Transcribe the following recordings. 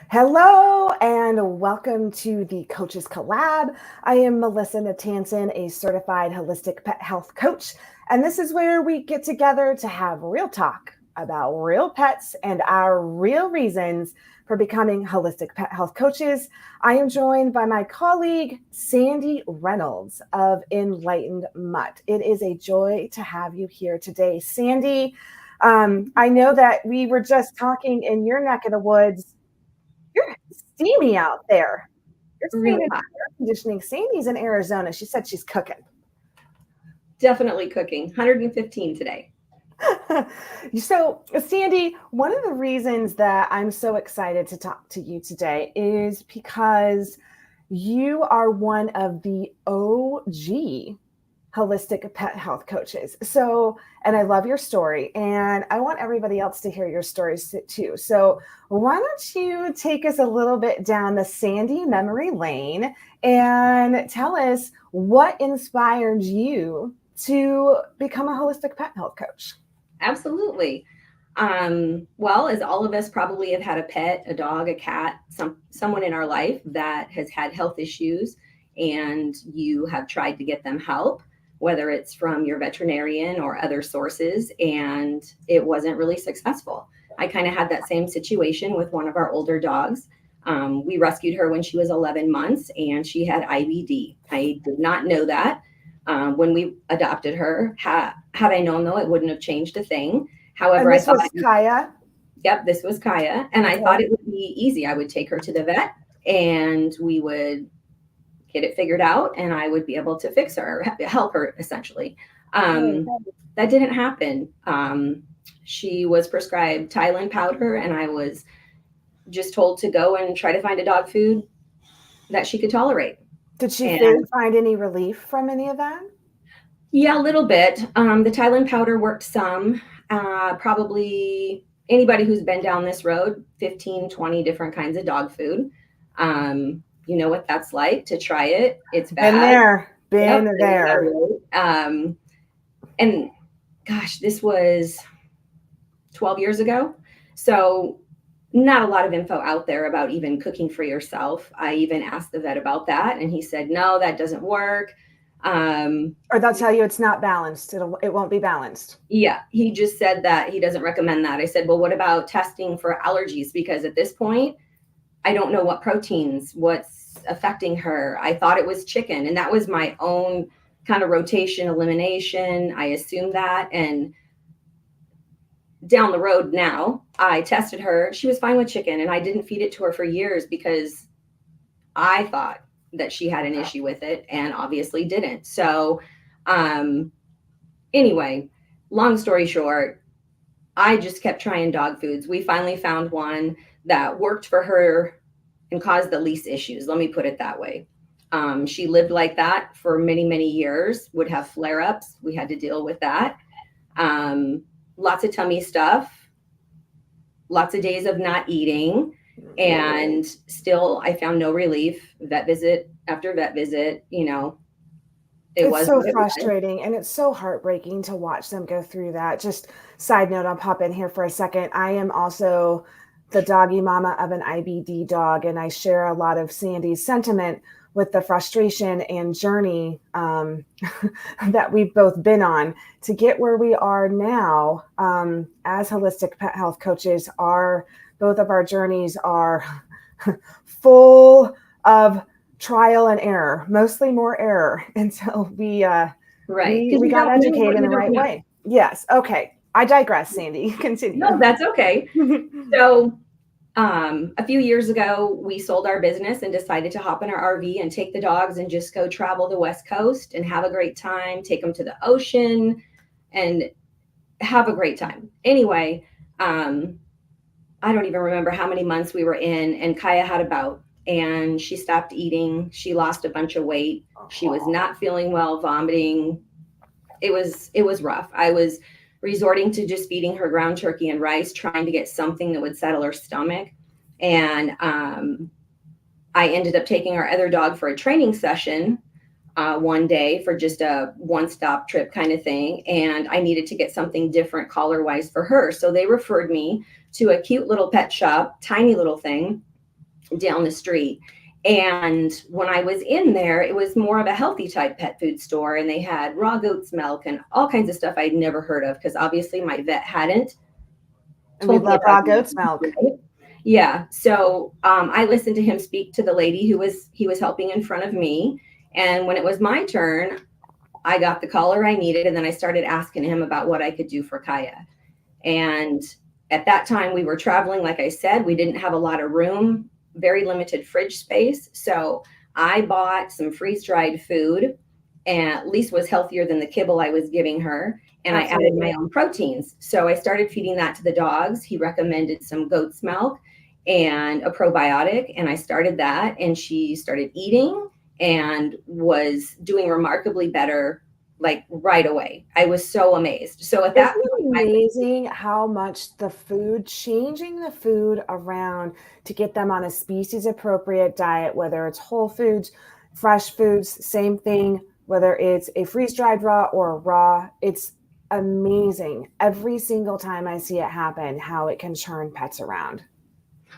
Hello and welcome to the Coaches Collab. I am Melissa Natanson, a certified holistic pet health coach, and this is where we get together to have real talk about real pets and our real reasons for becoming holistic pet health coaches. I am joined by my colleague, Sandy Reynolds of Enlightened Mutt. It is a joy to have you here today, Sandy. I know that we were just talking in your neck of the woods. You're steamy out there. You're staying Really in hot. air conditioning. Sandy's in Arizona. She said she's cooking. Definitely cooking. 115 today. So, Sandy, one of the reasons that I'm so excited to talk to you today is because you are one of the OG holistic pet health coaches. So, and I love your story, and I want everybody else to hear your stories too. So, why don't you take us a little bit down the Sandy memory lane and tell us what inspired you to become a holistic pet health coach? Absolutely. Well, as all of us probably have had a pet, a dog, a cat, someone in our life that has had health issues, and you have tried to get them help, whether it's from your veterinarian or other sources, and it wasn't really successful. I kind of had that same situation with one of our older dogs. We rescued her when she was 11 months and she had IBD. I did not know that when we adopted her. Had I known, though, it wouldn't have changed a thing. And However, I this thought, was Kaia. yep, this was Kaia. And I thought Okay. it would be easy. I would take her to the vet and we would get it figured out and I would be able to fix her, help her essentially. Right. That didn't happen. She was prescribed Tylenol powder and I was just told to go and try to find a dog food that she could tolerate. Did she And find any relief from any of that? yeah, a little bit. The Tylenol powder worked some. Probably anybody who's been down this road, 15, 20 different kinds of dog food. You know what that's like to try it. It's Been bad. there, Yep. been there. And gosh, this was 12 years ago. So not a lot of info out there about even cooking for yourself. I even asked the vet about that and he said, no, that doesn't work. Or they'll tell you it's not balanced. It won't be balanced. Yeah, he just said that he doesn't recommend that. I said, well, what about testing for allergies? Because at this point, I don't know what proteins, what's affecting her. I thought it was chicken, and that was my own kind of rotation elimination. I assumed that. And down the road now, I tested her. She was fine with chicken, and I didn't feed it to her for years because I thought that she had an issue with it and obviously didn't. So, anyway, long story short, I just kept trying dog foods. We finally found one that worked for her and caused the least issues. Let me put it that way. She lived like that for many, many years, would have flare ups. We had to deal with that. Lots of tummy stuff, lots of days of not eating. And still, I found no relief. Vet visit after vet visit, it It's was so what it was. frustrating and it's so heartbreaking to watch them go through that. Just side note, I'll pop in here for a second. I am also the doggy mama of an IBD dog, and I share a lot of Sandy's sentiment with the frustration and journey that we've both been on to get where we are now as holistic pet health coaches. Both of our journeys are full of trial and error, mostly more error until we Right. Because we you got don't know what educated in you the don't right know. way. Yes. Okay. I digress, Sandy. No, Continue. that's okay. So, a few years ago, we sold our business and decided to hop in our RV and take the dogs and just go travel the West Coast and have a great time, take them to the ocean and have a great time. Anyway, I don't even remember how many months we were in, and Kaia had a bout and she stopped eating. She lost a bunch of weight. She was not feeling well, vomiting. It was rough. I was resorting to just feeding her ground turkey and rice, trying to get something that would settle her stomach. And I ended up taking our other dog for a training session one day for just a one-stop trip kind of thing. And I needed to get something different collar-wise for her. So they referred me to a cute little pet shop, tiny little thing down the street. And when I was in there, it was more of a healthy type pet food store, and they had raw goat's milk and all kinds of stuff I'd never heard of, because obviously my vet hadn't And we told me love about raw goat's milk. Right? Yeah. So I listened to him speak to the lady he was helping in front of me. And when it was my turn, I got the collar I needed, and then I started asking him about what I could do for Kaia. And at that time, we were traveling, like I said, we didn't have a lot of room, very limited fridge space. So I bought some freeze-dried food, and at least was healthier than the kibble I was giving her. And Absolutely. I added my own proteins. So I started feeding that to the dogs. He recommended some goat's milk and a probiotic, and I started that, and she started eating and was doing remarkably better, like right away. I was so amazed. So at that Isn't point, it amazing how much the food, changing the food around to get them on a species appropriate diet, whether it's whole foods, fresh foods, same thing, whether it's a freeze-dried raw or raw, it's amazing every single time I see it happen, how it can turn pets around.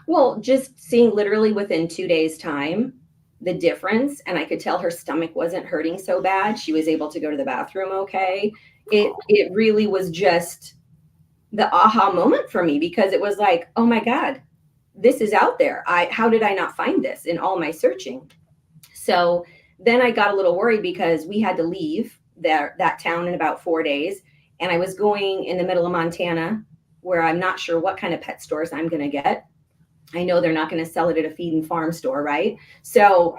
well, just seeing literally within 2 days' time the difference, and I could tell her stomach wasn't hurting so bad. She was able to go to the bathroom okay. It really was just the aha moment for me, because it was like, oh my God, this is out there. How did I not find this in all my searching? So then I got a little worried, because we had to leave that town in about 4 days. And I was going in the middle of Montana, where I'm not sure what kind of pet stores I'm going to get. I know they're not going to sell it at a feed and farm store, right? So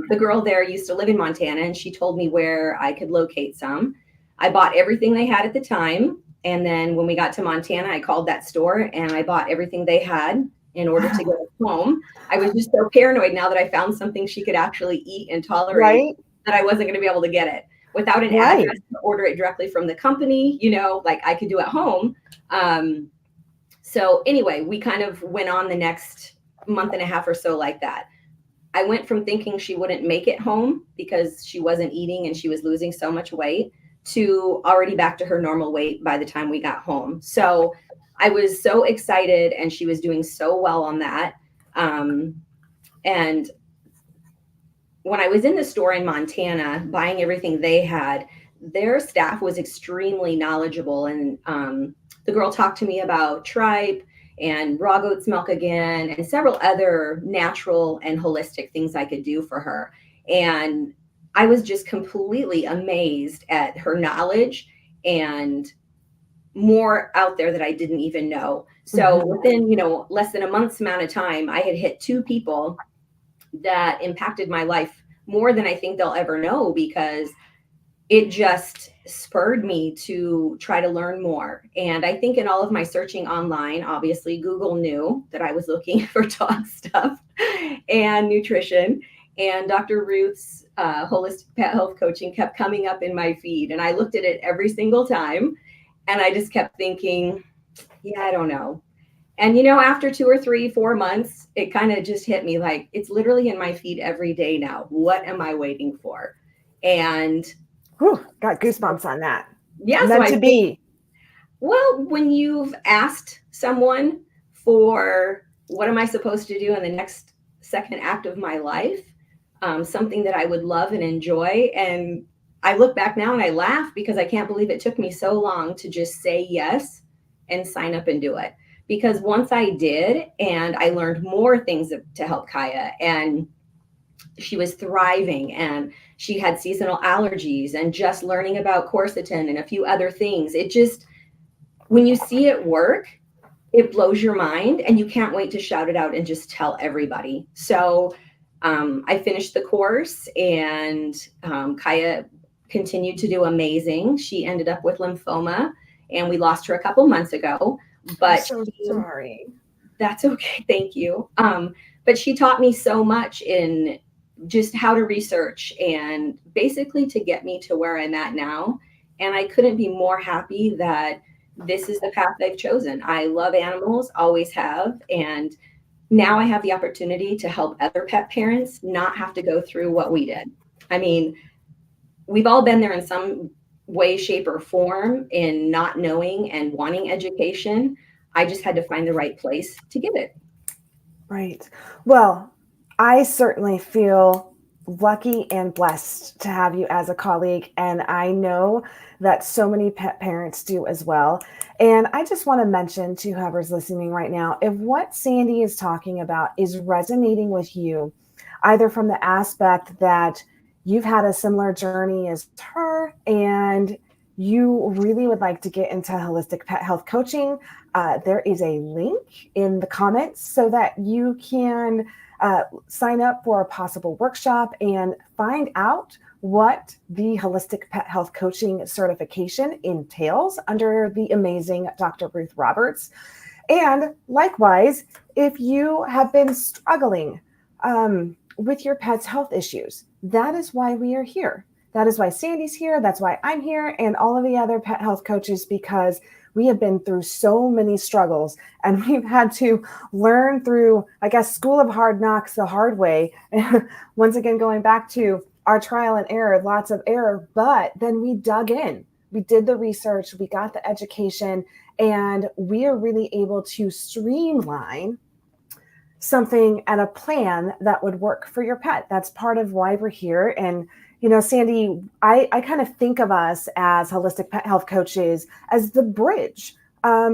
the girl there used to live in Montana, and she told me where I could locate some. I bought everything they had at the time. And then when we got to Montana, I called that store and I bought everything they had in order to go home. I was just so paranoid now that I found something she could actually eat and tolerate, Right? that I wasn't going to be able to get it without an Right. address to order it directly from the company, like I could do at home. So anyway, we kind of went on the next month and a half or so like that. I went from thinking she wouldn't make it home because she wasn't eating and she was losing so much weight, to already back to her normal weight by the time we got home. So I was so excited, and she was doing so well on that. And when I was in the store in Montana buying everything they had, their staff was extremely knowledgeable. And the girl talked to me about tripe and raw goat's milk again, and several other natural and holistic things I could do for her. And I was just completely amazed at her knowledge and more out there that I didn't even know. So within, less than a month's amount of time, I had hit 2 people that impacted my life more than I think they'll ever know, because it just spurred me to try to learn more. And I think in all of my searching online, obviously Google knew that I was looking for dog stuff and nutrition. And Dr. Ruth's holistic pet health coaching kept coming up in my feed. And I looked at it every single time. And I just kept thinking, yeah, I don't know. And, after 2 or 3, 4 months, it kind of just hit me like, it's literally in my feed every day now. What am I waiting for? And Whew, got goosebumps on that. yeah, Meant to be. Well, when you've asked someone for what am I supposed to do in the next second act of my life, something that I would love and enjoy. And I look back now and I laugh, because I can't believe it took me so long to just say yes and sign up and do it. Because once I did, and I learned more things to help Kaia, and she was thriving, and she had seasonal allergies, and just learning about quercetin and a few other things. It just, when you see it work, it blows your mind, and you can't wait to shout it out and just tell everybody. So I finished the course, and Kaia continued to do amazing. She ended up with lymphoma, and we lost her a couple months ago. But I'm so sorry. That's okay. Thank you. But she taught me so much in just how to research, and basically to get me to where I'm at now. And I couldn't be more happy that this is the path I've chosen. I love animals, always have. And now I have the opportunity to help other pet parents not have to go through what we did. I mean, we've all been there in some way, shape, or form in not knowing and wanting education. I just had to find the right place to give it. Right. Well, I certainly feel lucky and blessed to have you as a colleague. And I know that so many pet parents do as well. And I just want to mention to whoever's listening right now, if what Sandy is talking about is resonating with you, either from the aspect that you've had a similar journey as her and you really would like to get into holistic pet health coaching, there is a link in the comments so that you can sign up for a possible workshop and find out what the holistic pet health coaching certification entails under the amazing Dr. Ruth Roberts. And likewise, if you have been struggling with your pet's health issues, that is why we are here. That is why Sandy's here. That's why I'm here, and all of the other pet health coaches, because we have been through so many struggles and we've had to learn through, I guess, school of hard knocks the hard way. Once again, going back to our trial and error, lots of error, but then we dug in. We did the research, we got the education, and we are really able to streamline something and a plan that would work for your pet. That's part of why we're here. And Sandy, I kind of think of us as holistic pet health coaches as the bridge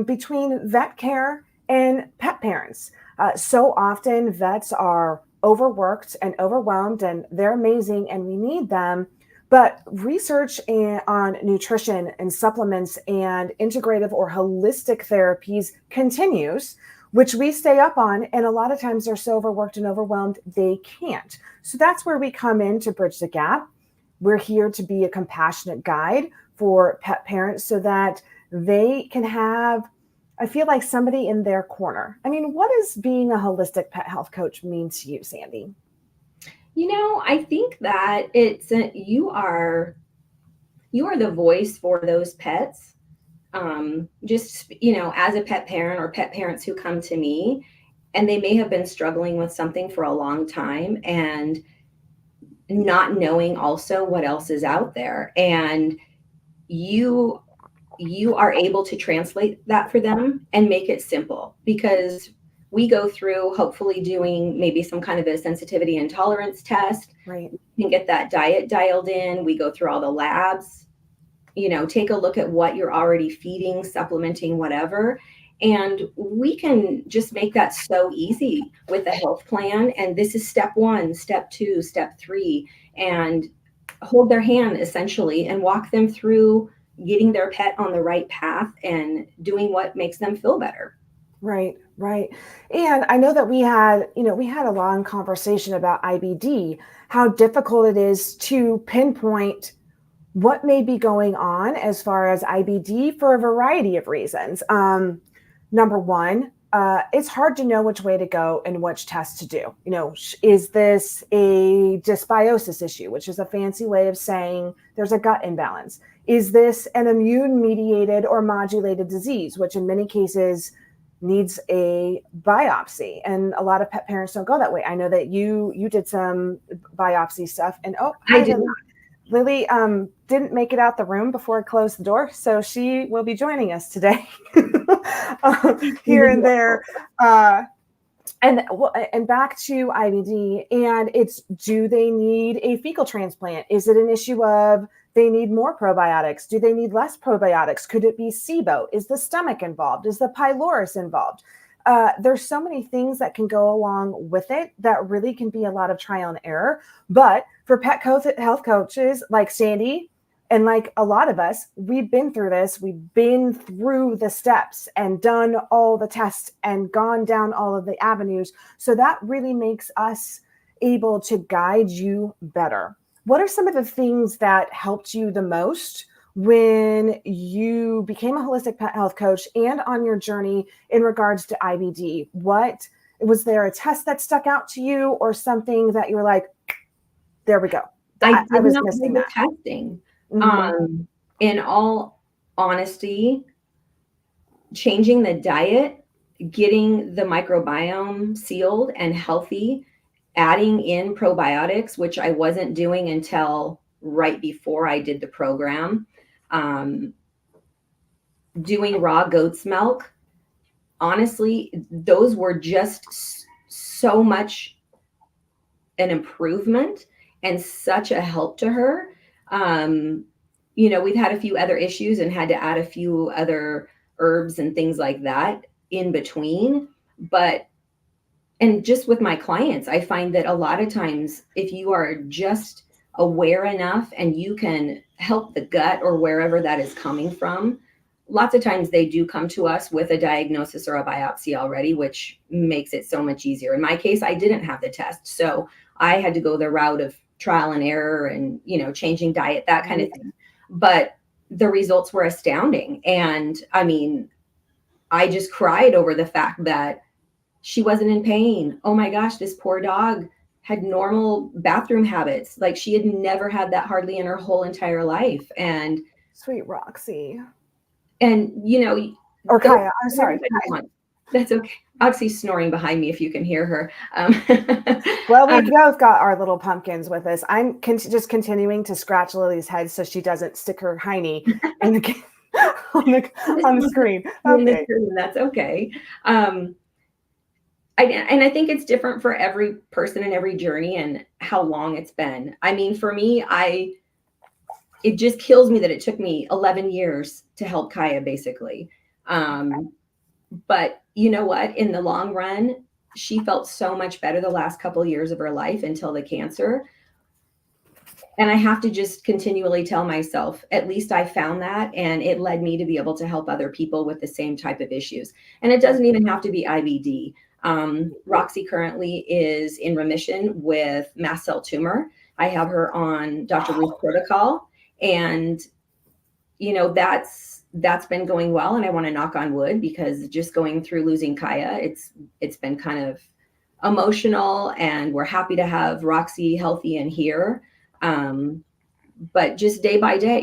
between vet care and pet parents. So often vets are overworked and overwhelmed, and they're amazing and we need them. But research on nutrition and supplements and integrative or holistic therapies continues, which we stay up on. And a lot of times they're so overworked and overwhelmed, they can't. So that's where we come in to bridge the gap. We're here to be a compassionate guide for pet parents so that they can have, I feel like, somebody in their corner. I mean, what does being a holistic pet health coach mean to you, Sandy? I think that you are the voice for those pets. As a pet parent or pet parents who come to me and they may have been struggling with something for a long time and not knowing also what else is out there. And you are able to translate that for them and make it simple, because we go through hopefully doing maybe some kind of a sensitivity and tolerance test. Right. We can get that diet dialed in. We go through all the labs, take a look at what you're already feeding, supplementing, whatever. And we can just make that so easy with a health plan. And this is step 1, step 2, step 3, and hold their hand essentially and walk them through getting their pet on the right path and doing what makes them feel better. Right. And I know that we had a long conversation about IBD, how difficult it is to pinpoint what may be going on as far as IBD for a variety of reasons. Number one, it's hard to know which way to go and which test to do. Is this a dysbiosis issue, which is a fancy way of saying there's a gut imbalance? Is this an immune-mediated or modulated disease, which in many cases needs a biopsy? And a lot of pet parents don't go that way. I know that you did some biopsy stuff. And I did not. Lily didn't make it out the room before I closed the door, so she will be joining us today here and there. And back to IBD, and it's, do they need a fecal transplant? Is it an issue of they need more probiotics? Do they need less probiotics? Could it be SIBO? Is the stomach involved? Is the pylorus involved? There's so many things that can go along with it that really can be a lot of trial and error. But for pet health coaches like Sandy and like a lot of us, we've been through this. We've been through the steps and done all the tests and gone down all of the avenues. So that really makes us able to guide you better. What are some of the things that helped you the most when you became a holistic pet health coach and on your journey in regards to IBD? What was there, a test that stuck out to you or something that you were like, there we go? I was missing that that testing. Mm-hmm. In all honesty, changing the diet, getting the microbiome sealed and healthy, adding in probiotics, which I wasn't doing until right before I did the program, doing raw goat's milk honestly, those were just so much an improvement and such a help to her. We've had a few other issues and had to add a few other herbs and things like that in between. And just with my clients, I find that a lot of times, if you are just aware enough and you can help the gut or wherever that is coming from, lots of times they do come to us with a diagnosis or a biopsy already, which makes it so much easier. In my case, I didn't have the test, so I had to go the route of trial and error and, changing diet, that kind of thing. But the results were astounding. And I mean, I just cried over the fact that she wasn't in pain. Oh my gosh, this poor dog had normal bathroom habits. Like, she had never had that hardly in her whole entire life. And sweet Roxy. And, or Kaia, I'm sorry. That's okay. Oxy's snoring behind me if you can hear her. Well, we've both got our little pumpkins with us. I'm just continuing to scratch Lily's head so she doesn't stick her hiney in the on the screen. Okay. That's okay. And I think it's different for every person and every journey and how long it's been. I mean, for me, it just kills me that it took me 11 years to help Kaia, basically. But you know what? In the long run, she felt so much better the last couple of years of her life until the cancer. And I have to just continually tell myself, at least I found that, and it led me to be able to help other people with the same type of issues. And it doesn't even have to be IBD. Roxy currently is in remission with mast cell tumor. I have her on Dr. Ruth protocol, and that's been going well. And I want to knock on wood, because just going through losing Kaia, it's been kind of emotional, and we're happy to have Roxy healthy and here. But just day by day,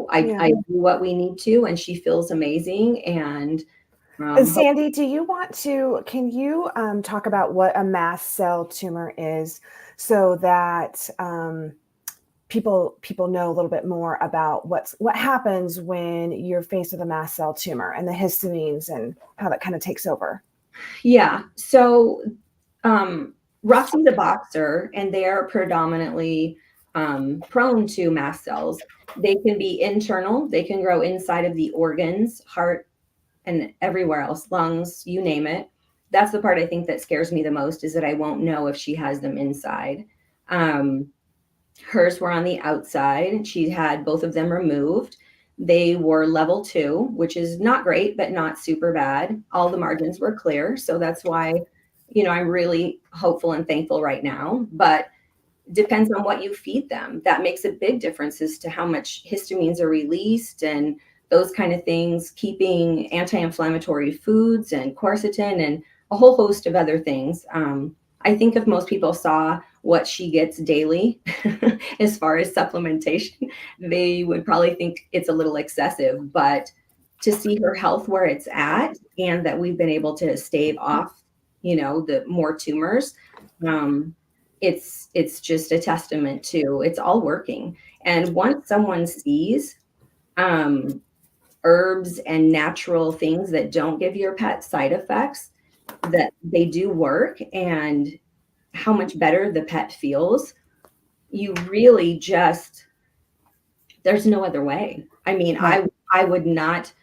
I do what we need to, and she feels amazing. And Sandy, can you talk about what a mast cell tumor is, so that people know a little bit more about what happens when you're faced with a mast cell tumor and the histamines and how that kind of takes over? Yeah. So Roxy's a boxer, and they're predominantly prone to mast cells. They can be internal. They can grow inside of the organs, heart, and everywhere else, lungs, you name it. That's the part I think that scares me the most, is that I won't know if she has them inside. Hers were on the outside. She had both of them removed. They were level 2, which is not great, but not super bad. All the margins were clear. So that's why, I'm really hopeful and thankful right now. But depends on what you feed them. That makes a big difference as to how much histamines are released and those kind of things, keeping anti-inflammatory foods and quercetin and a whole host of other things. I think if most people saw what she gets daily as far as supplementation, they would probably think it's a little excessive. But to see her health where it's at, and that we've been able to stave off, the more tumors, it's just a testament to it's all working. And once someone sees herbs and natural things that don't give your pet side effects, that they do work, and how much better the pet feels, you really just, there's no other way. I mean, right. I would not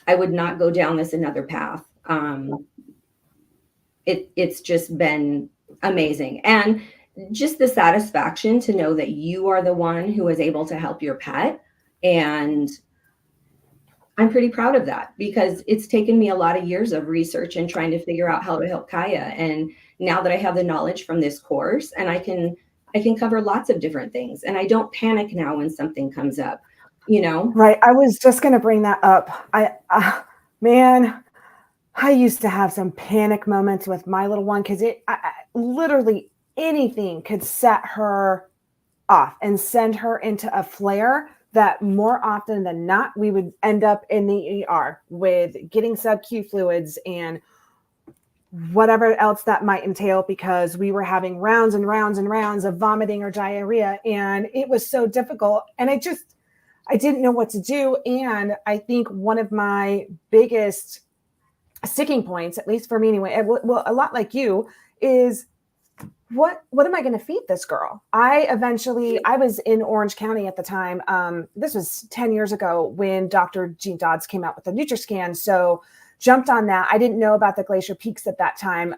go down this another path. It's just been amazing. And just the satisfaction to know that you are the one who is able to help your pet. And I'm pretty proud of that, because it's taken me a lot of years of research and trying to figure out how to help Kaia. And now that I have the knowledge from this course, and I can cover lots of different things, and I don't panic now when something comes up, Right. I was just going to bring that up. I used to have some panic moments with my little one, because literally anything could set her off and send her into a flare, that more often than not, we would end up in the ER with getting sub-Q fluids and whatever else that might entail, because we were having rounds and rounds and rounds of vomiting or diarrhea. And it was so difficult. And I didn't know what to do. And I think one of my biggest sticking points, at least for me anyway, well, a lot like you, is what am I going to feed this girl? I was in Orange County at the time. This was 10 years ago when Dr. Gene Dodds came out with the NutriScan. So jumped on that. I didn't know about the Glacier Peaks at that time.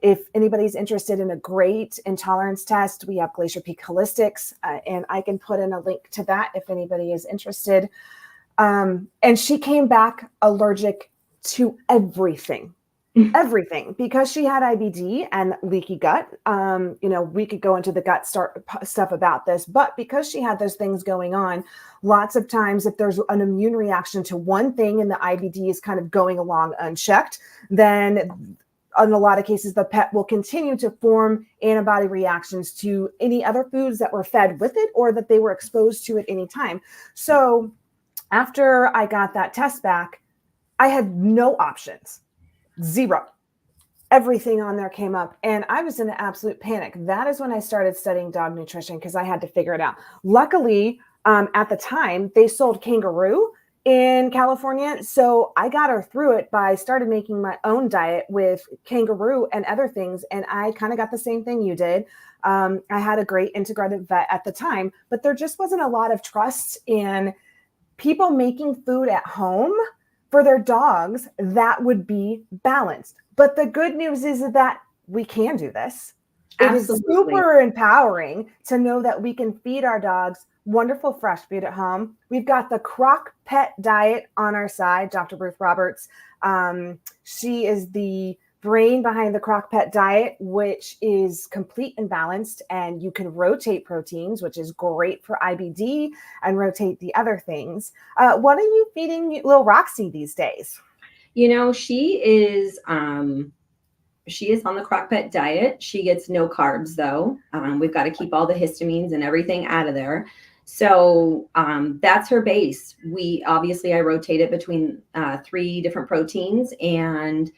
If anybody's interested in a great intolerance test, we have Glacier Peak Holistics, and I can put in a link to that if anybody is interested. And she came back allergic to everything. Everything, because she had IBD and leaky gut. We could go into the gut stuff about this, but because she had those things going on, lots of times if there's an immune reaction to one thing and the IBD is kind of going along unchecked, then in a lot of cases, the pet will continue to form antibody reactions to any other foods that were fed with it or that they were exposed to at any time. So after I got that test back, I had no options. Zero. Everything on there came up and I was in an absolute panic. That is when I started studying dog nutrition because I had to figure it out. Luckily, at the time, they sold kangaroo in California. So I got her through it by started making my own diet with kangaroo and other things. And I kind of got the same thing you did. I had a great integrative vet at the time, but there just wasn't a lot of trust in people making food at home for their dogs that would be balanced. But the good news is that we can do this. Absolutely. It is super empowering to know that we can feed our dogs wonderful fresh food at home. We've got the Crock Pet diet on our side, Dr. Ruth Roberts. She is the brain behind the Crock Pet diet, which is complete and balanced, and you can rotate proteins, which is great for IBD, and rotate the other things. What are you feeding little Roxy these days? She is on the Crock Pet diet. She gets no carbs though. We've got to keep all the histamines and everything out of there. So that's her base. I rotate it between 3 different proteins. And,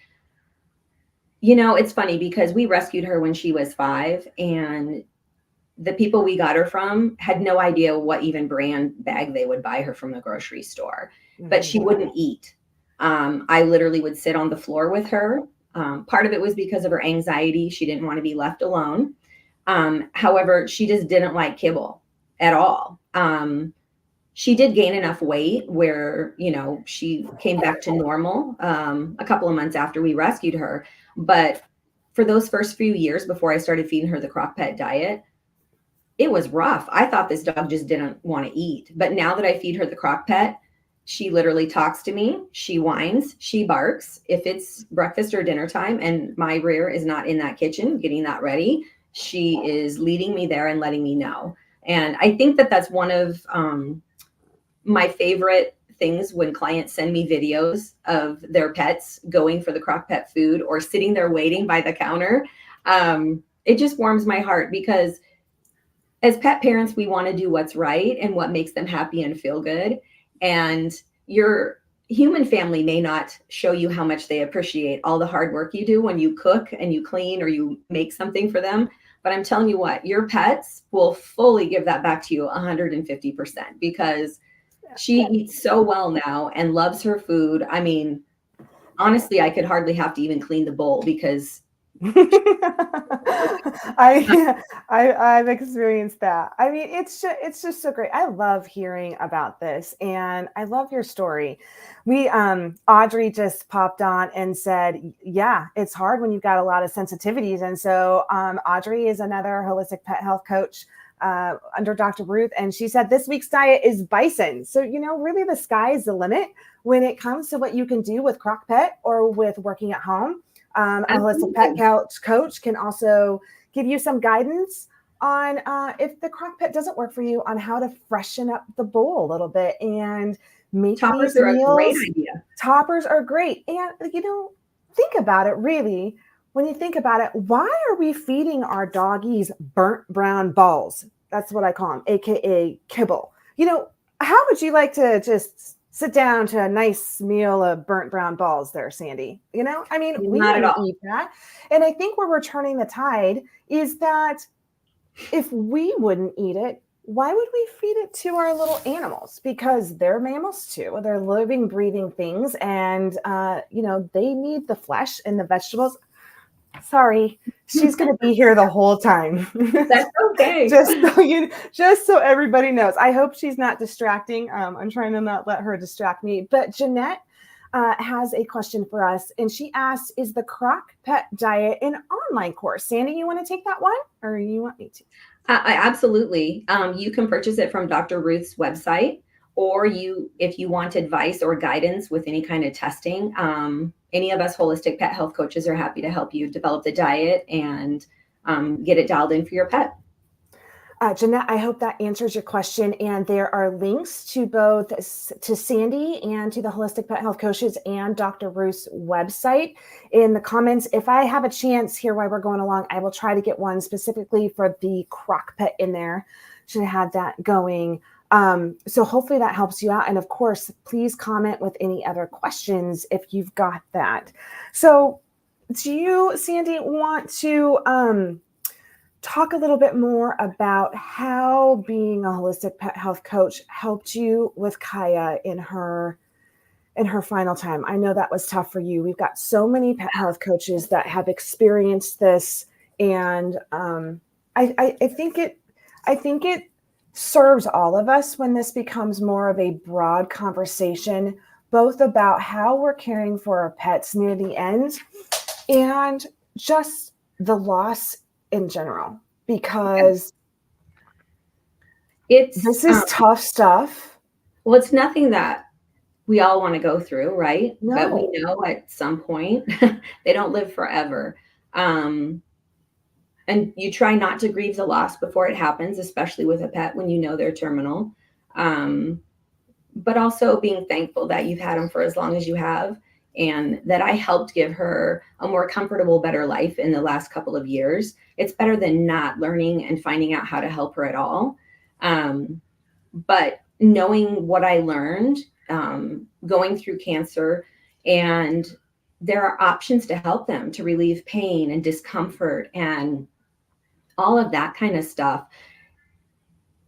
it's funny because we rescued her when she was 5 and the people we got her from had no idea what even brand bag they would buy her from the grocery store, but she wouldn't eat. I literally would sit on the floor with her. Part of it was because of her anxiety. She didn't want to be left alone. However, she just didn't like kibble at all. She did gain enough weight where, she came back to normal a couple of months after we rescued her. But for those first few years before I started feeding her the Crock Pet diet, it was rough. I thought this dog just didn't want to eat. But now that I feed her the Crock Pet, she literally talks to me. She whines, she barks. If it's breakfast or dinner time and my rear is not in that kitchen getting that ready, she is leading me there and letting me know. And I think that that's one of my favorite things when clients send me videos of their pets going for the Crock Pet food or sitting there waiting by the counter. It just warms my heart because as pet parents, we want to do what's right and what makes them happy and feel good. And your human family may not show you how much they appreciate all the hard work you do when you cook and you clean or you make something for them. But I'm telling you what, your pets will fully give that back to you 150% because she eats so well now and loves her food. I mean, honestly, I could hardly have to even clean the bowl because I've experienced that. I mean, it's just so great. I love hearing about this and I love your story. Audrey just popped on and said, yeah, it's hard when you've got a lot of sensitivities. And so Audrey is another holistic pet health coach under Dr. Ruth. And she said this week's diet is bison. So, really the sky is the limit when it comes to what you can do with Crock Pet or with working at home. A holistic pet coach can also give you some guidance on if the Crock Pet doesn't work for you on how to freshen up the bowl a little bit and make toppers these are meals. A great idea. Toppers are great. And, think about it really. When you think about it, why are we feeding our doggies burnt brown balls? That's what I call them, AKA kibble. How would you like to just sit down to a nice meal of burnt brown balls there, Sandy? We wouldn't eat that. And I think where we're turning the tide is that if we wouldn't eat it, why would we feed it to our little animals? Because they're mammals too. They're living, breathing things, and they need the flesh and the vegetables. Sorry, she's going to be here the whole time. That's okay. just so everybody knows. I hope she's not distracting. I'm trying to not let her distract me. But Jeanette has a question for us, and she asks, "Is the Crock Pet Diet an online course?" Sandy, you want to take that one, or you want me to? Absolutely. You can purchase it from Dr. Ruth's website, or if you want advice or guidance with any kind of testing, any of us holistic pet health coaches are happy to help you develop the diet and get it dialed in for your pet. Jeanette, I hope that answers your question. And there are links to both to Sandy and to the Holistic Pet Health Coaches and Dr. Ruth's website in the comments. If I have a chance here while we're going along, I will try to get one specifically for the Crock Pet in there. Should have that going. So hopefully that helps you out. And of course, please comment with any other questions if you've got that. So do you, Sandy, want to talk a little bit more about how being a holistic pet health coach helped you with Kaia in her final time? I know that was tough for you. We've got so many pet health coaches that have experienced this, and I think it serves all of us when this becomes more of a broad conversation, both about how we're caring for our pets near the end and just the loss in general, because this is tough stuff. Well, it's nothing that we all want to go through, right? No. But we know at some point they don't live forever. And you try not to grieve the loss before it happens, especially with a pet when you know they're terminal. But also being thankful that you've had them for as long as you have, and that I helped give her a more comfortable, better life in the last couple of years. It's better than not learning and finding out how to help her at all. But knowing what I learned, going through cancer, and there are options to help them to relieve pain and discomfort and all of that kind of stuff.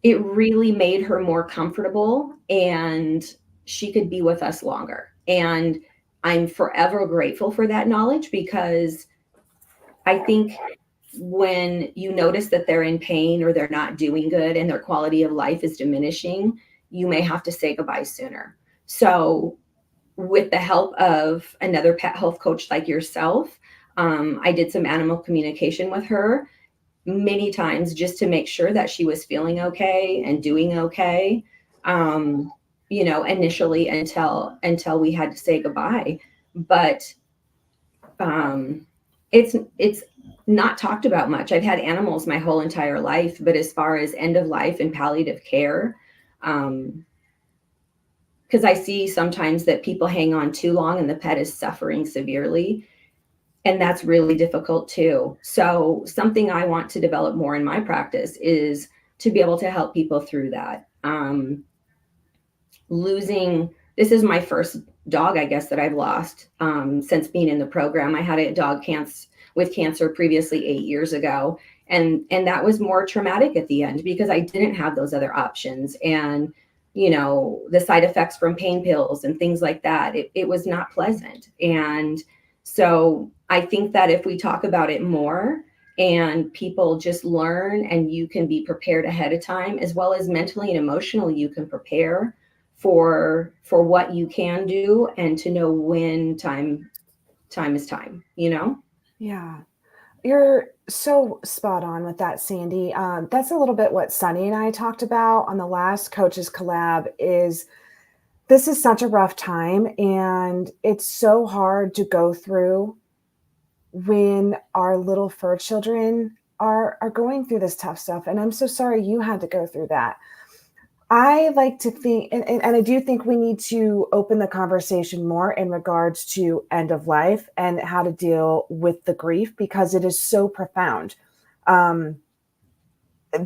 It really made her more comfortable, and she could be with us longer. And I'm forever grateful for that knowledge, because I think when you notice that they're in pain or they're not doing good and their quality of life is diminishing, you may have to say goodbye sooner. So with the help of another pet health coach like yourself, I did some animal communication with her many times just to make sure that she was feeling okay and doing okay. Initially until we had to say goodbye. But it's not talked about much. I've had animals my whole entire life, but as far as end of life and palliative care, because I see sometimes that people hang on too long and the pet is suffering severely, and that's really difficult too. So something I want to develop more in my practice is to be able to help people through that. This is my first dog, I guess, that I've lost since being in the program. I had a dog with cancer previously 8 years ago. And that was more traumatic at the end because I didn't have those other options. And, the side effects from pain pills and things like that, it was not pleasant. And so I think that if we talk about it more and people just learn, and you can be prepared ahead of time, as well as mentally and emotionally, you can prepare for what you can do and to know when time is time, Yeah, you're so spot on with that, Sandy. That's a little bit what Sunny and I talked about on the last Coaches Collab. This is such a rough time, and it's so hard to go through when our little fur children are going through this tough stuff. And I'm so sorry you had to go through that. I like to think, and I do think we need to open the conversation more in regards to end of life and how to deal with the grief, because it is so profound.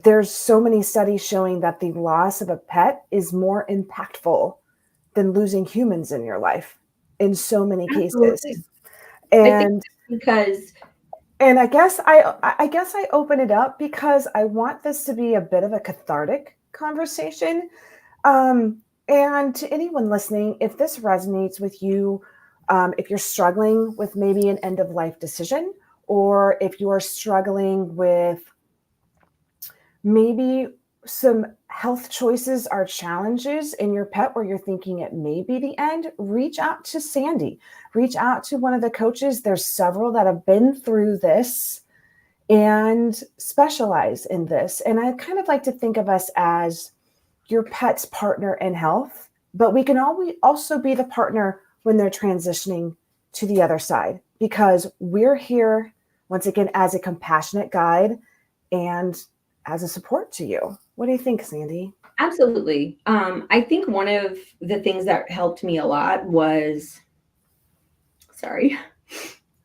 There's so many studies showing that the loss of a pet is more impactful than losing humans in your life in so many cases. And I guess I open it up because I want this to be a bit of a cathartic conversation. And to anyone listening, if this resonates with you, if you're struggling with maybe an end of life decision, or if you are struggling with maybe some health choices or challenges in your pet where you're thinking it may be the end, reach out to Sandy. Reach out to one of the coaches. There's several that have been through this and specialize in this. And I kind of like to think of us as your pet's partner in health, but we can always also be the partner when they're transitioning to the other side, because we're here once again as a compassionate guide and as a support to you. What do you think, Sandy? Absolutely. I think one of the things that helped me a lot was, sorry.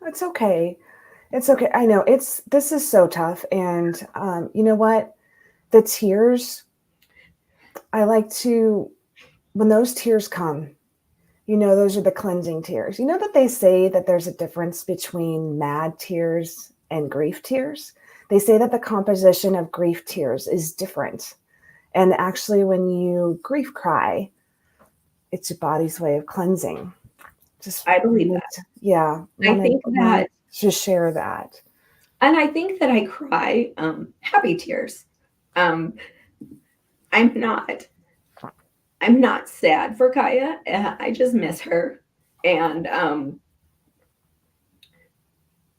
It's okay. It's okay. I know this is so tough. And you know what? The tears, I like to, when those tears come, those are the cleansing tears. You know that they say that there's a difference between mad tears and grief tears? They say that the composition of grief tears is different. And actually, when you grief cry, it's your body's way of cleansing. I believe that. Yeah. I think that. Just share that. And I think that I cry happy tears. I'm not sad for Kaia. I just miss her. And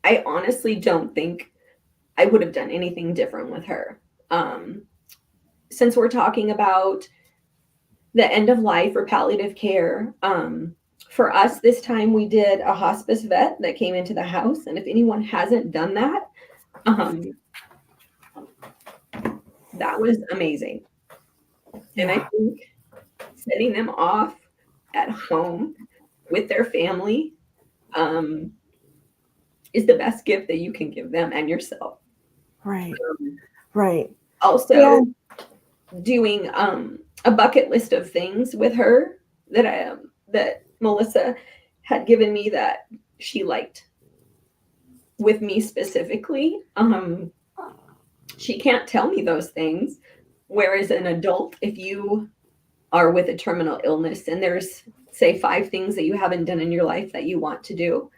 I honestly don't think I would have done anything different with her. Since we're talking about the end of life or palliative care, for us this time we did a hospice vet that came into the house. And if anyone hasn't done that, that was amazing. And I think setting them off at home with their family is the best gift that you can give them and yourself. Right. Right. Also, doing a bucket list of things with her that Melissa had given me that she liked with me specifically. She can't tell me those things. Whereas an adult, if you are with a terminal illness and there's, say, 5 things that you haven't done in your life that you want to do,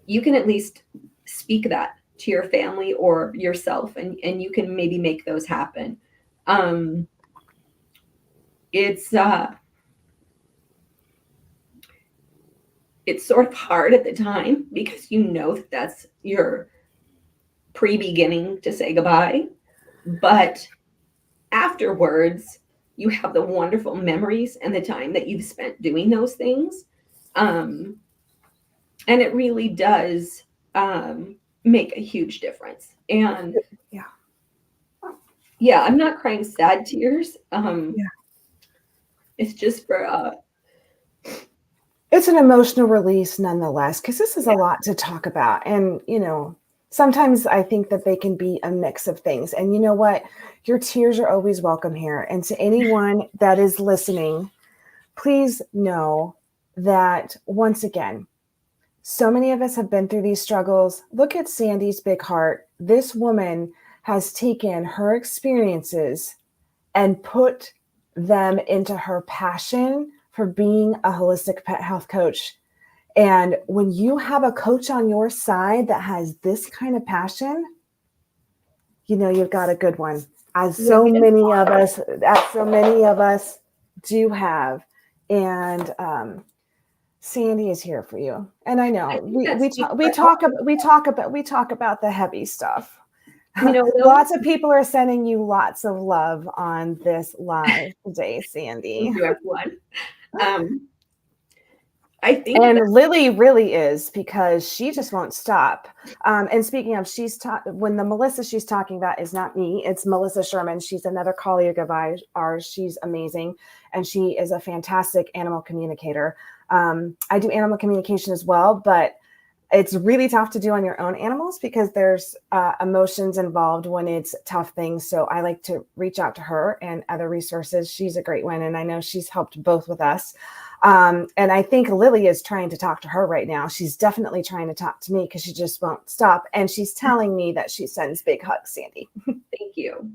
you can at least speak that to your family or yourself, and you can maybe make those happen. It's sort of hard at the time because that that's your pre-beginning to say goodbye, but afterwards you have the wonderful memories and the time that you've spent doing those things, and it really does make a huge difference. And I'm not crying sad tears. It's just for it's an emotional release nonetheless, because this is a lot to talk about. And sometimes I think that they can be a mix of things. And you know what? Your tears are always welcome here. And to anyone that is listening, please know that, once again, so many of us have been through these struggles. Look at Sandy's big heart. This woman has taken her experiences and put them into her passion for being a holistic pet health coach. And when you have a coach on your side that has this kind of passion, you've got a good one. As so many of us do have. And Sandy is here for you. And I know we talk about the heavy stuff. Lots of people are sending you lots of love on this live today, Sandy. Thank you, everyone. I think, and Lily really is, because she just won't stop. And speaking of, when the Melissa she's talking about is not me, it's Melissa Sherman. She's another colleague of ours. She's amazing, and she is a fantastic animal communicator. I do animal communication as well, but it's really tough to do on your own animals because there's emotions involved when it's tough things. So I like to reach out to her and other resources. She's a great one, and I know she's helped both with us. And I think Lily is trying to talk to her right now. She's definitely trying to talk to me because she just won't stop. And she's telling me that she sends big hugs, Sandy. Thank you.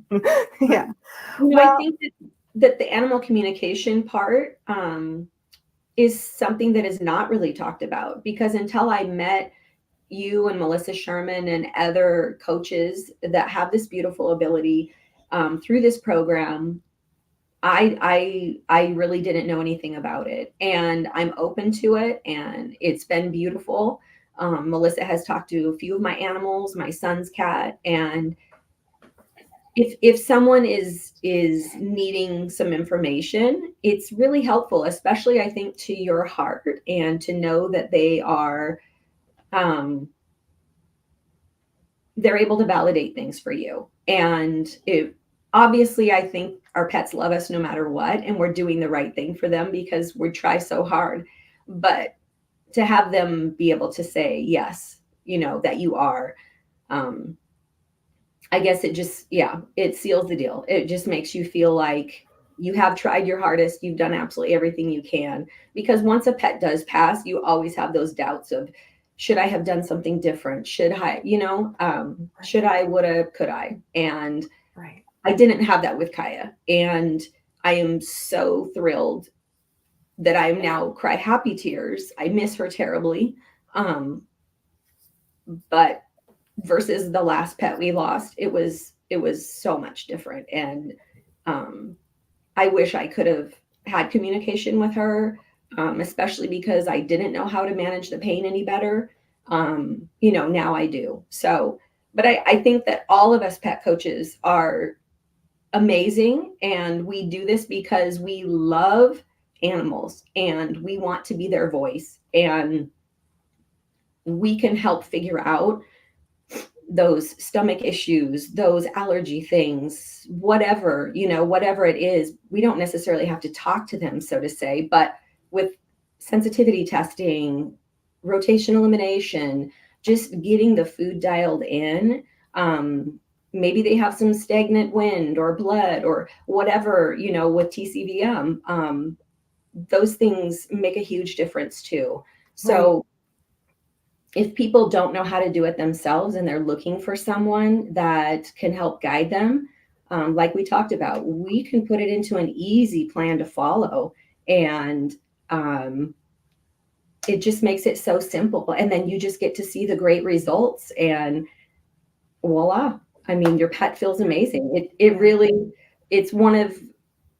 Yeah. I think that that the animal communication part is something that is not really talked about, because until I met you and Melissa Sherman and other coaches that have this beautiful ability through this program, I really didn't know anything about it, and I'm open to it, and it's been beautiful. Melissa has talked to a few of my animals, my son's cat, and if someone is needing some information, it's really helpful, especially I think to your heart, and to know that um, they're able to validate things for you. And obviously, I think our pets love us no matter what, and we're doing the right thing for them because we try so hard. But to have them be able to say yes, that you are, um, I guess it just, yeah, it seals the deal. It just makes you feel like you have tried your hardest. You've done absolutely everything you can. Because once a pet does pass, you always have those doubts of, should I have done something different? Should I, should I, would I, could I? And Right. I didn't have that with Kaia. And I am so thrilled that I now cry happy tears. I miss her terribly. But versus the last pet we lost, it was so much different. And I wish I could have had communication with her, especially because I didn't know how to manage the pain any better. Now I do. So, but I think that all of us pet coaches are amazing, and we do this because we love animals and we want to be their voice, and we can help figure out those stomach issues, those allergy things, whatever it is. We don't necessarily have to talk to them, so to say, but with sensitivity testing, rotation elimination, just getting the food dialed in. Maybe they have some stagnant wind or blood or whatever, with TCVM. Those things make a huge difference too. So, Right. if people don't know how to do it themselves and they're looking for someone that can help guide them, like we talked about, we can put it into an easy plan to follow. And it just makes it so simple. And then you just get to see the great results, and voila. I mean, your pet feels amazing. It really, it's one of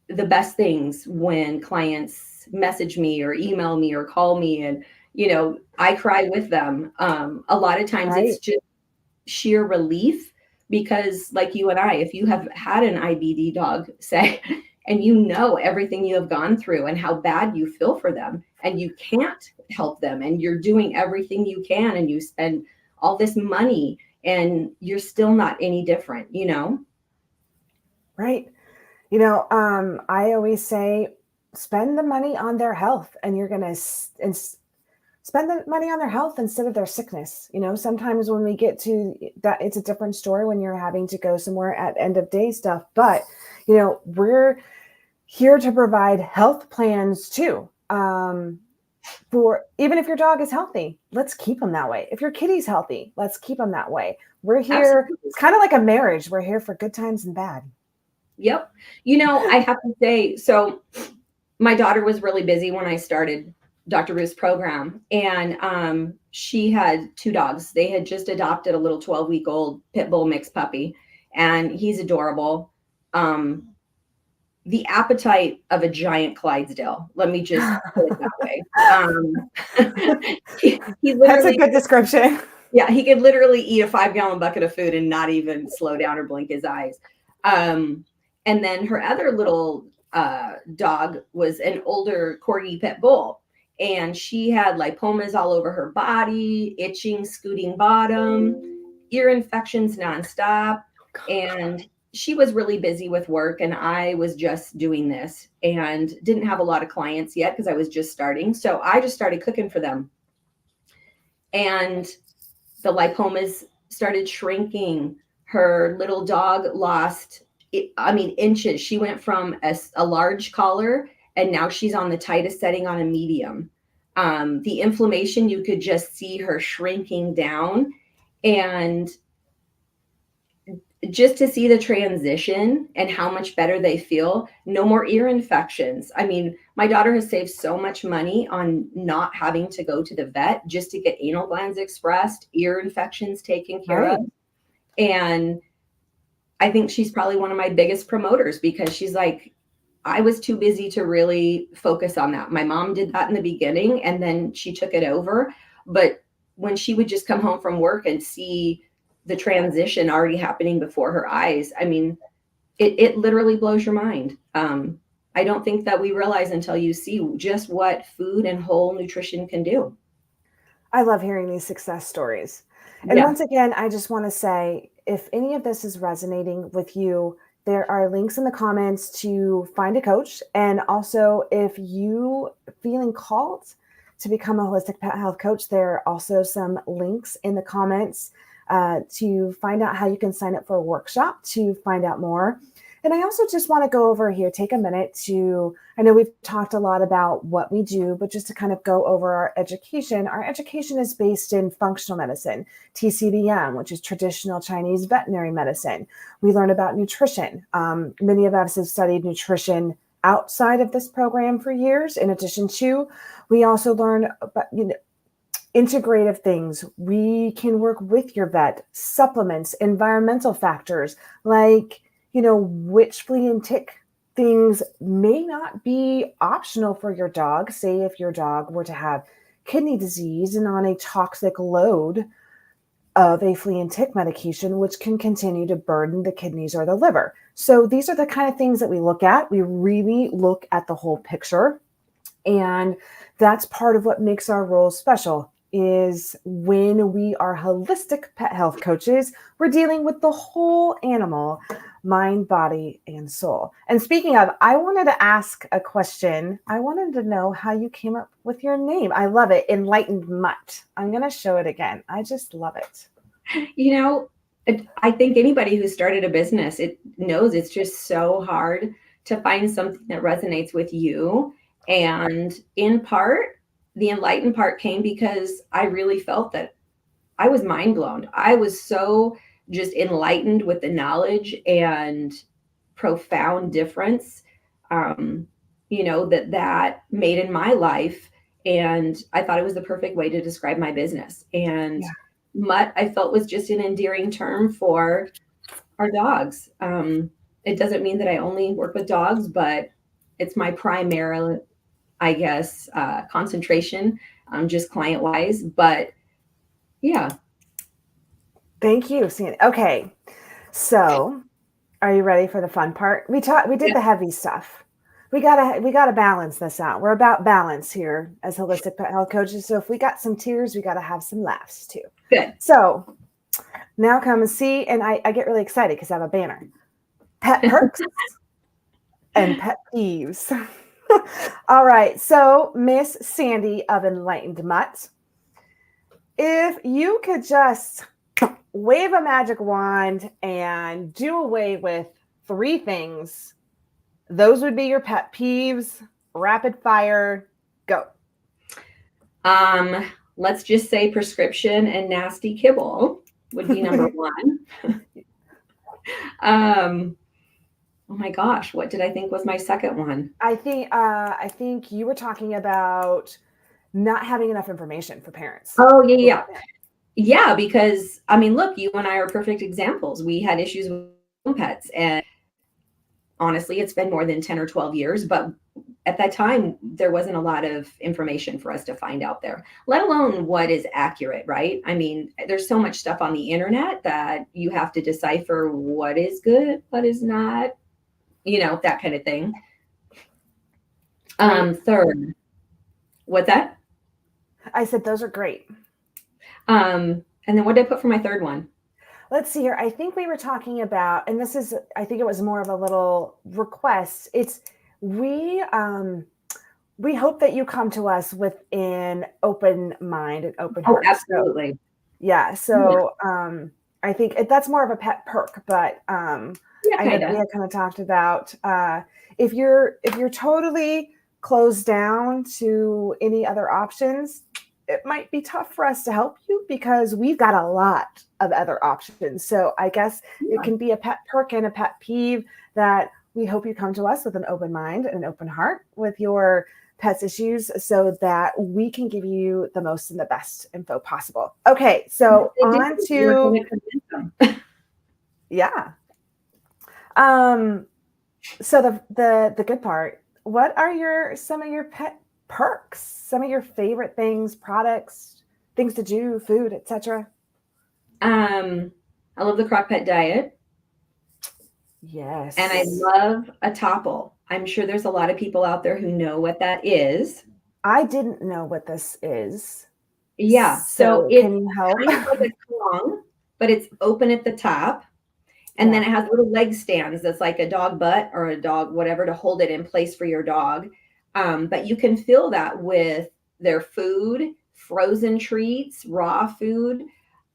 the best things when clients message me or email me or call me, and I cry with them. A lot of times Right. it's just sheer relief, because like you and I, if you have had an IBD dog, say, and everything you have gone through and how bad you feel for them, and you can't help them, and you're doing everything you can, and you spend all this money, and you're still not any different. Right. I always say, spend the money on their health, and you're going to spend the money on their health instead of their sickness. Sometimes when we get to that, it's a different story when you're having to go somewhere at end of day stuff. But, we're here to provide health plans too. For even if your dog is healthy, let's keep them that way. If your kitty's healthy, let's keep them that way. We're here. Absolutely. It's kind of like a marriage. We're here for good times and bad. Yep. I have to say, so my daughter was really busy when I started Dr. Ruth's program, and she had two dogs. They had just adopted a little 12-week-old pit bull mixed puppy, and he's adorable. The appetite of a giant Clydesdale. Let me just put it that way. He That's a literally, good description. yeah, he could literally eat a 5-gallon bucket of food and not even slow down or blink his eyes. And then her other little dog was an older corgi pit bull, and she had lipomas all over her body, itching, scooting bottom, ear infections nonstop. And she was really busy with work, and I was just doing this and didn't have a lot of clients yet because I was just starting. So I just started cooking for them. And the lipomas started shrinking. Her little dog lost, inches. She went from a large collar, and now she's on the tightest setting on a medium. The inflammation, you could just see her shrinking down. And just to see the transition and how much better they feel. No more ear infections. I mean, my daughter has saved so much money on not having to go to the vet just to get anal glands expressed, ear infections taken care of. And I think she's probably one of my biggest promoters because she's like, I was too busy to really focus on that. My mom did that in the beginning and then she took it over. But when she would just come home from work and see the transition already happening before her eyes, I mean, it literally blows your mind. I don't think that we realize until you see just what food and whole nutrition can do. I love hearing these success stories. And Yeah. once again, I just want to say, if any of this is resonating with you, there are links in the comments to find a coach. And also, if you feeling called to become a holistic pet health coach, there are also some links in the comments to find out how you can sign up for a workshop to find out more. And I also just want to go over here, take a minute to, I know we've talked a lot about what we do, but just to kind of go over our education. Our education is based in functional medicine, TCBM, which is traditional Chinese veterinary medicine. We learn about nutrition. Many of us have studied nutrition outside of this program for years. In addition to, we also learn about, integrative things. We can work with your vet, supplements, environmental factors like, which flea and tick things may not be optional for your dog. Say if your dog were to have kidney disease and on a toxic load of a flea and tick medication, which can continue to burden the kidneys or the liver. So these are the kind of things that we look at. We really look at the whole picture. And that's part of what makes our role special, is when we are holistic pet health coaches, we're dealing with the whole animal, mind, body, and soul. And speaking of, I wanted to ask a question. I wanted to know how you came up with your name. I love it. Enlightened Mutt. I'm going to show it again. I just love it. I think anybody who started a business, it knows it's just so hard to find something that resonates with you. And in part, the enlightened part came because I really felt that I was mind blown. I was so just enlightened with the knowledge and profound difference, that made in my life. And I thought it was the perfect way to describe my business. And Mutt, I felt, was just an endearing term for our dogs. It doesn't mean that I only work with dogs, but it's my primary, I guess, concentration, just client wise. But yeah. Thank you, Sandy. Okay. So are you ready for the fun part? We did the heavy stuff. We gotta balance this out. We're about balance here as holistic pet health coaches. So if we got some tears, we gotta have some laughs too. Good. So now come and see, and I get really excited because I have a banner. Pet perks and pet peeves. All right. So Miss Sandy of Enlightened Mutt, if you could just wave a magic wand and do away with 3 things, those would be your pet peeves. Rapid fire, go. Let's just say prescription and nasty kibble would be number 1. Oh my gosh, what did I think was my second one? I think you were talking about not having enough information for parents. Oh, yeah. Yeah, because I mean, look, you and I are perfect examples. We had issues with pets, and honestly, it's been more than 10 or 12 years, but at that time, there wasn't a lot of information for us to find out there, let alone what is accurate, right? I mean, there's so much stuff on the internet that you have to decipher what is good, what is not, that kind of thing. Third, what's that? I said those are great. And then what did I put for my third one? Let's see here. I think we were talking about, and I think it was more of a little request. It's we hope that you come to us with an open mind and open heart. Absolutely. So I think that's more of a pet perk, but I know we had kind of talked about if you're totally closed down to any other options, it might be tough for us to help you because we've got a lot of other options. So I guess it can be a pet perk and a pet peeve that we hope you come to us with an open mind and an open heart with your pet's issues so that we can give you the most and the best info possible. Okay, so on to yeah. So the good part, what are some of your pet perks, some of your favorite things, products, things to do, food, etc.? I love the crock pet diet. Yes. And I love a topple. I'm sure there's a lot of people out there who know what that is. I didn't know what this is. Yeah. So it's can you help? kind of like a tongue, but it's open at the top. And then it has little leg stands that's like a dog butt or a dog, whatever, to hold it in place for your dog. But you can fill that with their food, frozen treats, raw food.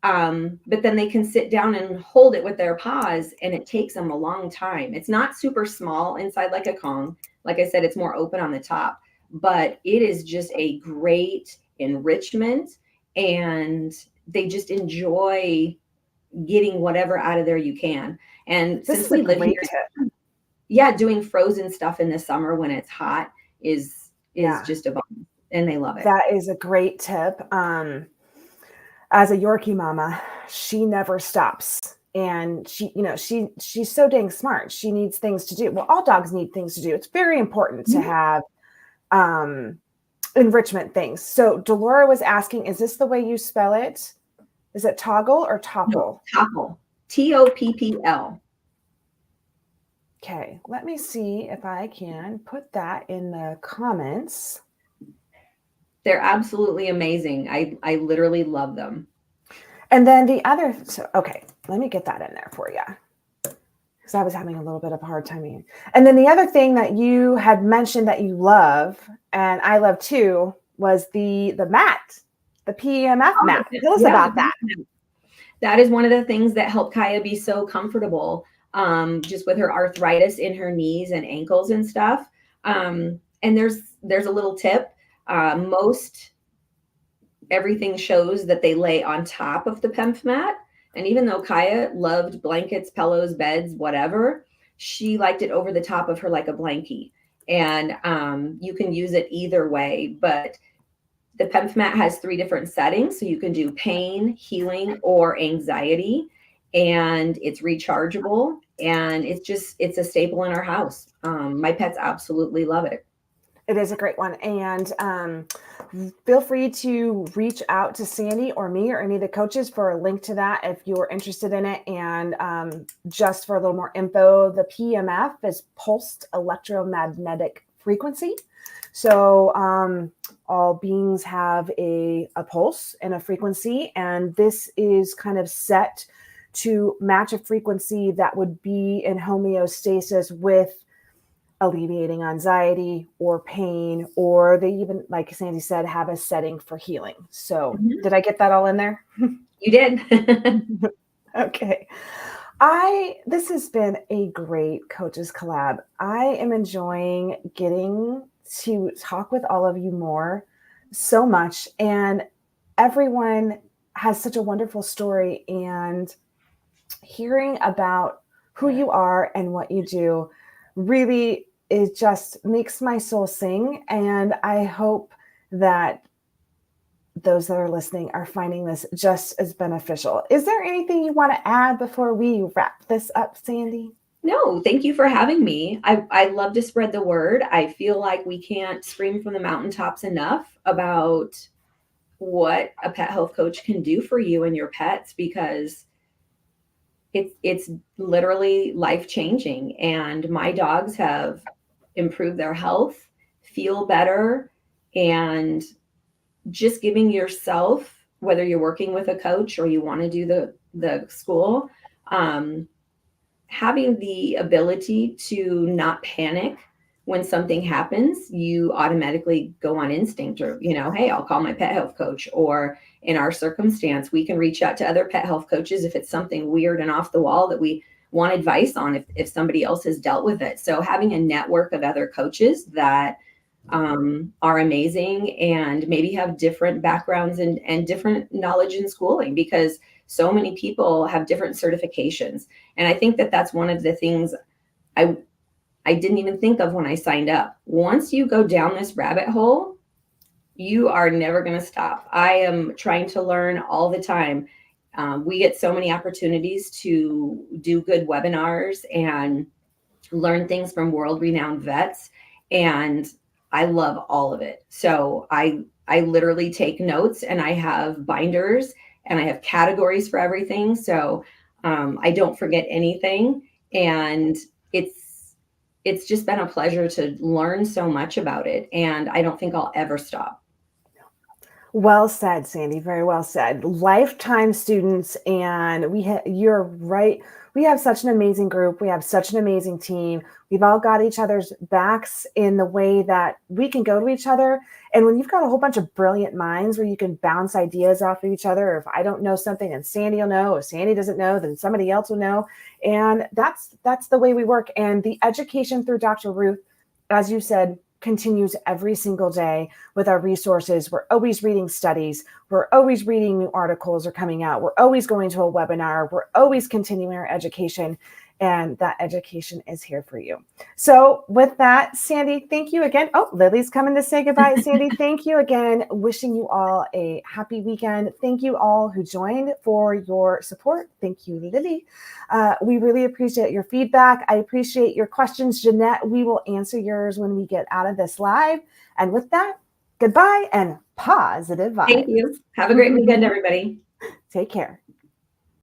But then they can sit down and hold it with their paws, and it takes them a long time. It's not super small inside like a Kong. Like I said, it's more open on the top, but it is just a great enrichment, and they just enjoy getting whatever out of there you can. And since we live here, doing frozen stuff in the summer when it's hot is just a bomb, and they love it. That is a great tip. As a Yorkie mama, she never stops. And she's so dang smart. She needs things to do. Well, all dogs need things to do. It's very important to have enrichment things. So Delora was asking, is this the way you spell it? Is it toggle or topple? No, topple. Toppl. Okay, let me see if I can put that in the comments. They're absolutely amazing. I literally love them. And then the other, okay, let me get that in there for you, because I was having a little bit of a hard time here. And then the other thing that you had mentioned that you love, and I love too, was the mat, the PEMF mat. Tell us about that. That is one of the things that helped Kaia be so comfortable, just with her arthritis in her knees and ankles and stuff. And there's a little tip. Most everything shows that they lay on top of the PEMF mat. And even though Kaia loved blankets, pillows, beds, whatever, she liked it over the top of her like a blankie. And you can use it either way. But the PEMF mat has 3 different settings. So you can do pain, healing, or anxiety. And it's rechargeable. And it's a staple in our house. My pets absolutely love it. It is a great one. And feel free to reach out to Sandy or me or any of the coaches for a link to that if you're interested in it. And just for a little more info, the PEMF is pulsed electromagnetic frequency. So all beings have a pulse and a frequency, and this is kind of set to match a frequency that would be in homeostasis with alleviating anxiety or pain, or they even, like Sandy said, have a setting for healing. So did I get that all in there? You did. Okay. This has been a great Coaches Collab. I am enjoying getting to talk with all of you more so much. And everyone has such a wonderful story, and hearing about who you are and what you do really, it just makes my soul sing. And I hope that those that are listening are finding this just as beneficial. Is there anything you want to add before we wrap this up, Sandy? No, thank you for having me. I love to spread the word. I feel like we can't scream from the mountaintops enough about what a pet health coach can do for you and your pets, because it's literally life-changing. And my dogs have improved their health, feel better, and just giving yourself, whether you're working with a coach or you want to do the school, having the ability to not panic when something happens. You automatically go on instinct, or, hey, I'll call my pet health coach. Or in our circumstance, we can reach out to other pet health coaches if it's something weird and off the wall that we want advice on, if somebody else has dealt with it. So having a network of other coaches that are amazing and maybe have different backgrounds and different knowledge in schooling, because so many people have different certifications. And I think that that's one of the things I I didn't even think of when I signed up. Once you go down this rabbit hole, you are never going to stop. I am trying to learn all the time. We get so many opportunities to do good webinars and learn things from world renowned vets. And I love all of it. So I literally take notes, and I have binders, and I have categories for everything. So I don't forget anything. And it's just been a pleasure to learn so much about it. And I don't think I'll ever stop. Well said, Sandy. Very well said. Lifetime students, and you're right. We have such an amazing group. We have such an amazing team. We've all got each other's backs in the way that we can go to each other. And when you've got a whole bunch of brilliant minds where you can bounce ideas off of each other, or if I don't know something and Sandy will know, if Sandy doesn't know, then somebody else will know. And that's the way we work. And the education through Dr. Ruth, as you said, continues every single day with our resources. We're always reading studies. We're always reading new articles are coming out. We're always going to a webinar. We're always continuing our education, and that education is here for you. So with that, Sandy, thank you again. Oh, Lily's coming to say goodbye. Sandy, thank you again. Wishing you all a happy weekend. Thank you all who joined for your support. Thank you, Lily. We really appreciate your feedback. I appreciate your questions, Jeanette. We will answer yours when we get out of this live. And with that, goodbye and positive vibes. Thank you. Have a great weekend, everybody. Take care.